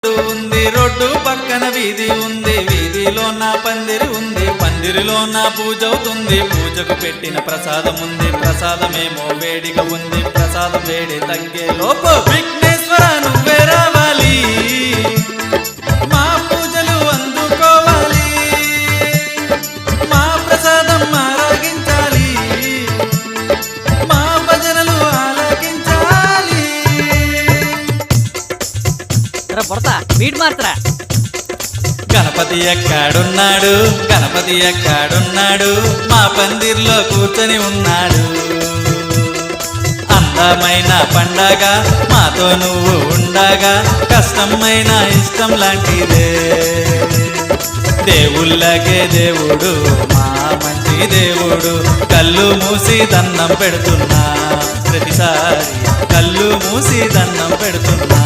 ఉంది రోడ్డు పక్కన వీధి ఉంది, వీధిలో నా పందిరి ఉంది, పందిరిలో నా పూజ అవుతుంది, పూజకు పెట్టిన ప్రసాదం ఉంది, ప్రసాదమేమో వేడిగా ఉంది, ప్రసాదం వేడి తగ్గే లోపు విఘ్నేశ్వర నువ్వే రావాలి, మా పూజలు అందుకోవాలి, మా ప్రసాదం ఆరాగించాలి, మా భజనలు ఆలకించాలి. పొడతా మీట్ మార్తరా. గణపతి ఎక్కడున్నాడు, గణపతి ఎక్కడున్నాడు, మా పందిర్లో కూర్చొని ఉన్నాడు. అందమైన పండగ మాతో నువ్వు ఉండగా, కష్టమైన ఇష్టం లాంటిదే. దేవుళ్ళకే దేవుడు మా మంచి దేవుడు, కళ్ళు మూసి దండం పెడుతున్నా, ప్రతిసారి కళ్ళు మూసి దండం పెడుతున్నా.